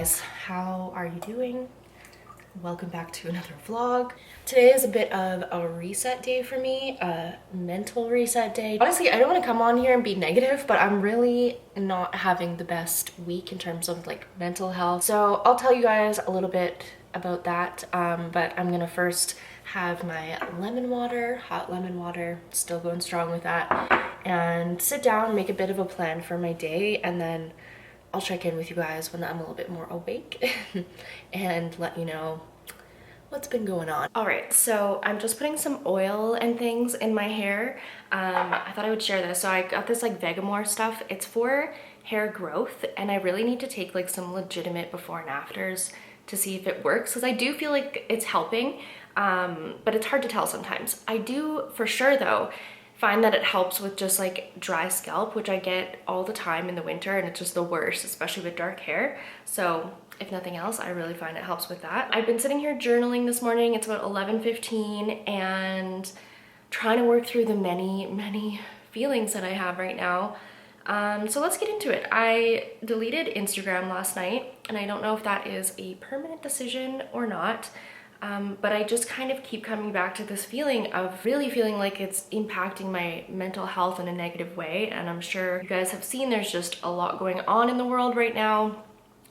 guys, how are you doing? Welcome back to another vlog. Today is a bit of a reset day for me, a mental reset day. Honestly, I don't want to come on here and be negative, but I'm really not having the best week in terms of like mental health. So I'll tell you guys a little bit about that, but I'm gonna first have my lemon water, hot lemon water, still going strong with that, and sit down, make a bit of a plan for my day, and then I'll check in with you guys when I'm a little bit more awake and let you know what's been going on. All right, so I'm just putting some oil and things in my hair. I thought I would share this. So I got this like Vegamore stuff. It's for hair growth, and I really need to take like some legitimate before and afters to see if it works, because I do feel like it's helping, but it's hard to tell sometimes. I do for sure though find that it helps with just like dry scalp, which I get all the time in the winter, and it's just the worst, especially with dark hair. So if nothing else, I really find it helps with that. I've been sitting here journaling this morning. It's about 11:15 and trying to work through the many feelings that I have right now. So let's get into it. I deleted Instagram last night, and I don't know if that is a permanent decision or not. But I just kind of keep coming back to this feeling of really feeling like it's impacting my mental health in a negative way. And I'm sure you guys have seen there's just a lot going on in the world right now.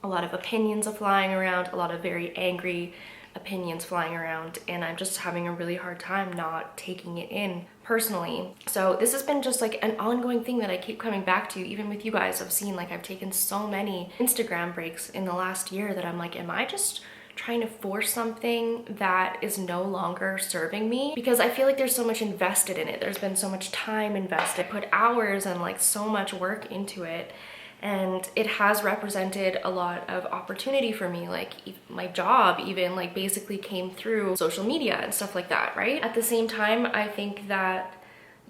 A lot of opinions are flying around, a lot of very angry opinions flying around, and I'm just having a really hard time not taking it in personally. So this has been just like an ongoing thing that I keep coming back to, even with you guys. I've seen like I've taken so many Instagram breaks in the last year that I'm like, am I just trying to force something that is no longer serving me? Because I feel like there's so much invested in it. There's been so much time invested, put hours and like so much work into it. And it has represented a lot of opportunity for me. Like my job even like basically came through social media and stuff like that, right? At the same time, I think that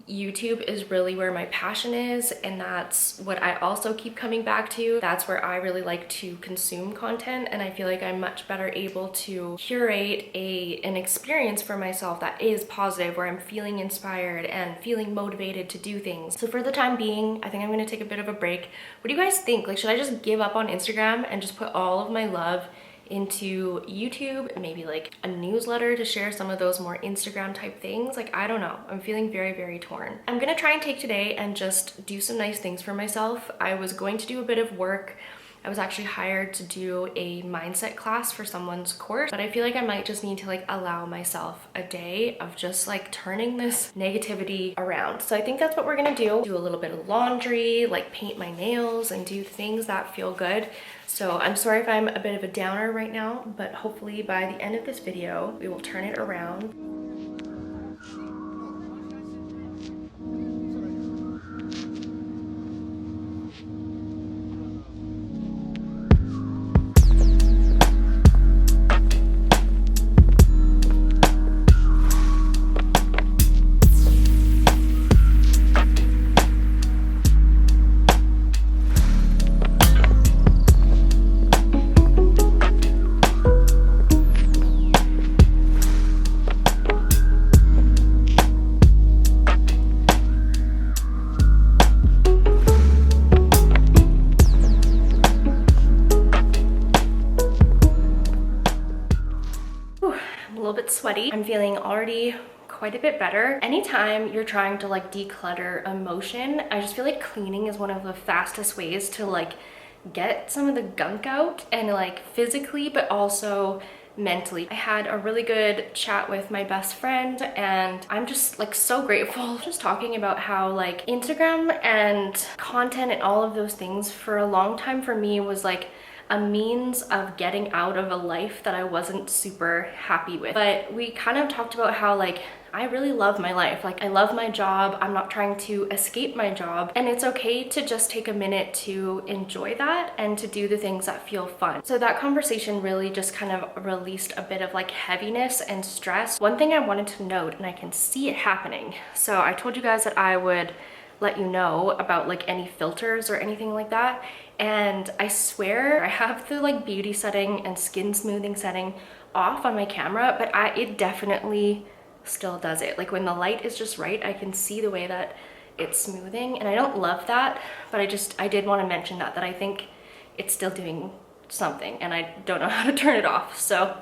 YouTube is really where my passion is, and that's what I also keep coming back to. That's where I really like to consume content, and I feel like I'm much better able to curate an experience for myself that is positive, where I'm feeling inspired and feeling motivated to do things. So for the time being, I think I'm gonna take a bit of a break. What do you guys think? Like, should I just give up on Instagram and just put all of my love into YouTube, maybe like a newsletter to share some of those more Instagram type things? Like, I don't know. I'm feeling very torn. I'm gonna try and take today and just do some nice things for myself. I was going to do a bit of work. I was actually hired to do a mindset class for someone's course, but I feel like I might just need to like allow myself a day of just like turning this negativity around. So I think that's what we're gonna do. Do a little bit of laundry, like paint my nails and do things that feel good. So I'm sorry if I'm a bit of a downer right now, but hopefully by the end of this video, we will turn it around. Sweaty. I'm feeling already quite a bit better. Anytime you're trying to like declutter emotion, I just feel like cleaning is one of the fastest ways to like get some of the gunk out, and like physically but also mentally. I had a really good chat with my best friend, and I'm just like so grateful. Just talking about how like Instagram and content and all of those things for a long time for me was like a means of getting out of a life that I wasn't super happy with. But we kind of talked about how like I really love my life. Like, I love my job. I'm not trying to escape my job, and it's okay to just take a minute to enjoy that and to do the things that feel fun. So that conversation really just kind of released a bit of like heaviness and stress. One thing I wanted to note, and I can see it happening. So I told you guys that I would let you know about like any filters or anything like that, and I swear I have the like beauty setting and skin smoothing setting off on my camera, but it definitely still does it. Like when the light is just right, I can see the way that it's smoothing, and I don't love that, but I did want to mention that I think it's still doing something and I don't know how to turn it off. So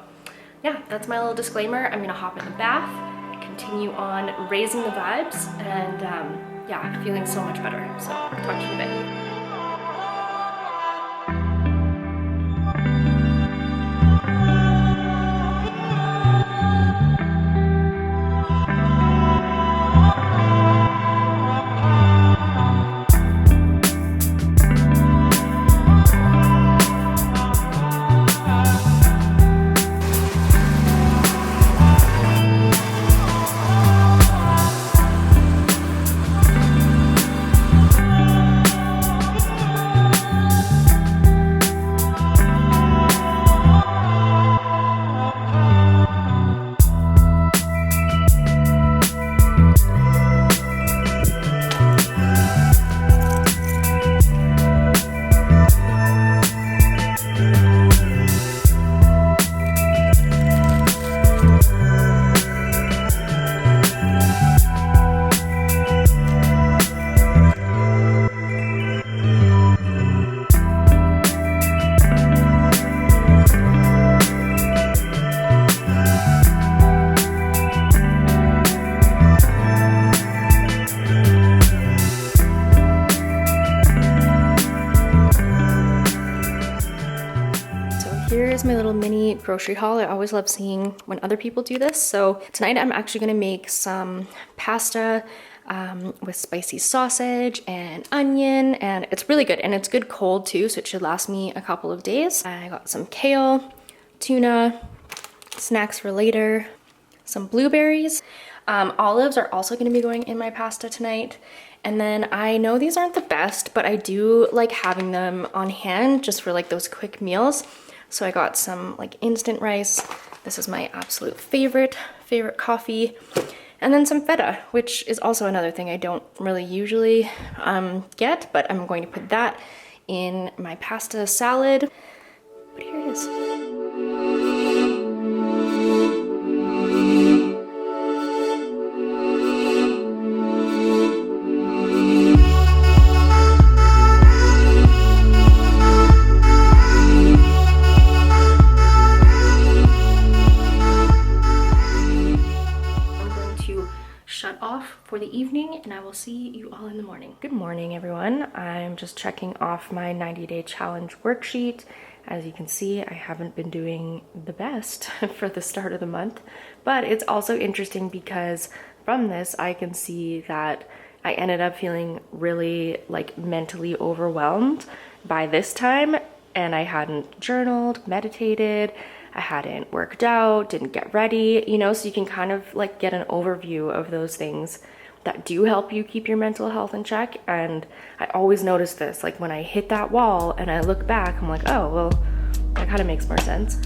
yeah, that's my little disclaimer. I'm gonna hop in the bath, continue on raising the vibes, and yeah, feeling so much better. So talk to you in a bit. Here's my little mini grocery haul. I always love seeing when other people do this. So tonight I'm actually gonna make some pasta with spicy sausage and onion, and it's really good, and it's good cold too, so it should last me a couple of days. I got some kale, tuna, snacks for later, some blueberries. Olives are also gonna be going in my pasta tonight. And then I know these aren't the best, but I do like having them on hand just for like those quick meals. So I got some like instant rice. This is my absolute favorite coffee. And then some feta, which is also another thing I don't really usually get, but I'm going to put that in my pasta salad. But here it is. For the evening, and I will see you all in the morning. Good morning, everyone. I'm just checking off my 90-day challenge worksheet. As you can see, I haven't been doing the best for the start of the month, but it's also interesting because from this I can see that I ended up feeling really like mentally overwhelmed by this time, and I hadn't journaled, meditated, I hadn't worked out, didn't get ready, you know, so you can kind of like get an overview of those things that do help you keep your mental health in check. And I always notice this, like when I hit that wall and I look back, I'm like, oh, well, that kind of makes more sense.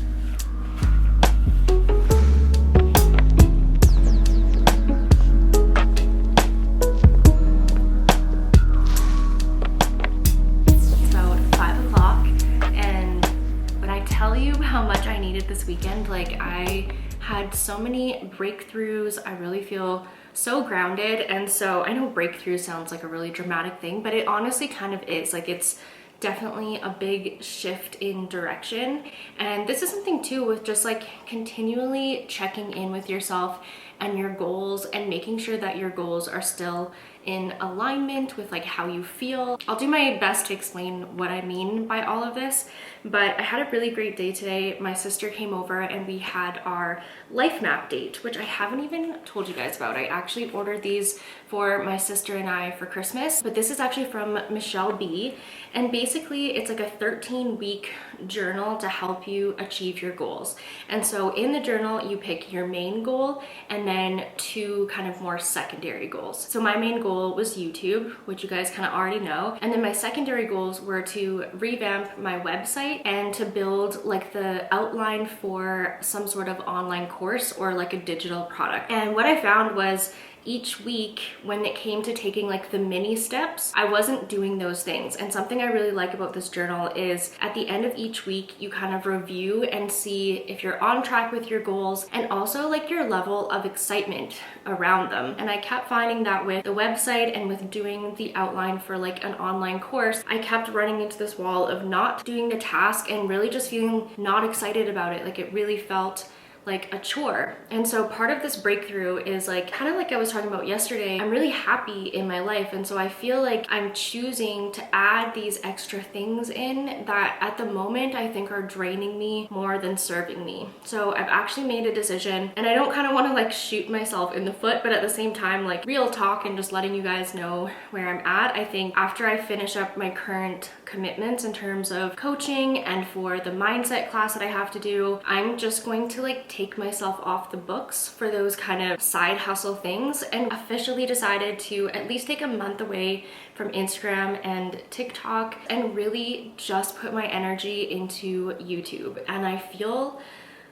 How much I needed this weekend. Like I had so many breakthroughs. I really feel so grounded, and so I know breakthrough sounds like a really dramatic thing, but it honestly kind of is. Like it's definitely a big shift in direction, and this is something too with just like continually checking in with yourself and your goals and making sure that your goals are still in alignment with like how you feel. I'll do my best to explain what I mean by all of this, but I had a really great day today. My sister came over and we had our life map date, which I haven't even told you guys about. I actually ordered these for my sister and I for Christmas, but this is actually from Michelle B. And basically it's like a 13-week journal to help you achieve your goals. And so in the journal, you pick your main goal and then two kind of more secondary goals. So my main goal was YouTube, which you guys kind of already know. And then my secondary goals were to revamp my website and to build like the outline for some sort of online course or like a digital product. And what I found was each week when it came to taking like the mini steps, I wasn't doing those things. And something I really like about this journal is at the end of each week, you kind of review and see if you're on track with your goals and also like your level of excitement around them. And I kept finding that with the website and with doing the outline for like an online course, I kept running into this wall of not doing the task and really just feeling not excited about it. Like it really felt like a chore. And so part of this breakthrough is like kind of like I was talking about yesterday, I'm really happy in my life, and so I feel like I'm choosing to add these extra things in that at the moment I think are draining me more than serving me. So I've actually made a decision, and I don't kind of want to like shoot myself in the foot, but at the same time, like real talk and just letting you guys know where I'm at. I think after I finish up my current commitments in terms of coaching and for the mindset class that I have to do, I'm just going to like take myself off the books for those kind of side hustle things, and officially decided to at least take a month away from Instagram and TikTok and really just put my energy into YouTube. And I feel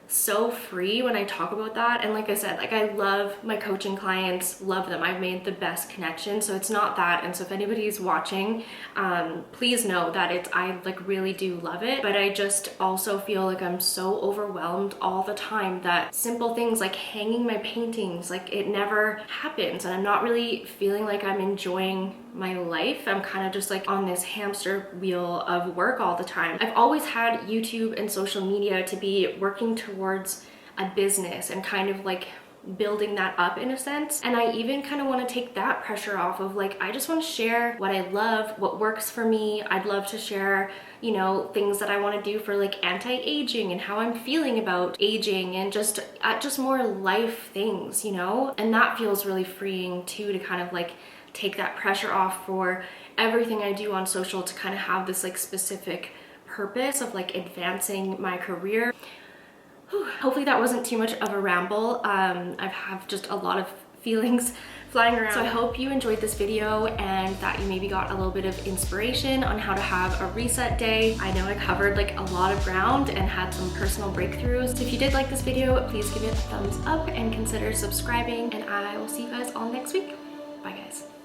so free when I talk about that. And like I said, like I love my coaching clients, love them. I've made the best connection, so it's not that. And so if anybody's watching, please know that I like really do love it, but I just also feel like I'm so overwhelmed all the time that simple things like hanging my paintings, like it never happens, and I'm not really feeling like I'm enjoying my life. I'm kind of just like on this hamster wheel of work all the time. I've always had YouTube and social media to be working towards a business and kind of like building that up in a sense. And I even kind of want to take that pressure off of like, I just want to share what I love, what works for me. I'd love to share, you know, things that I want to do for like anti-aging and how I'm feeling about aging and just more life things, you know? And that feels really freeing too, to kind of like take that pressure off for everything I do on social, to kind of have this like specific purpose of like advancing my career. Hopefully that wasn't too much of a ramble. I have just a lot of feelings flying around. So I hope you enjoyed this video and that you maybe got a little bit of inspiration on how to have a reset day. I know I covered like a lot of ground and had some personal breakthroughs. So if you did like this video, please give it a thumbs up and consider subscribing, and I will see you guys all next week. Bye guys.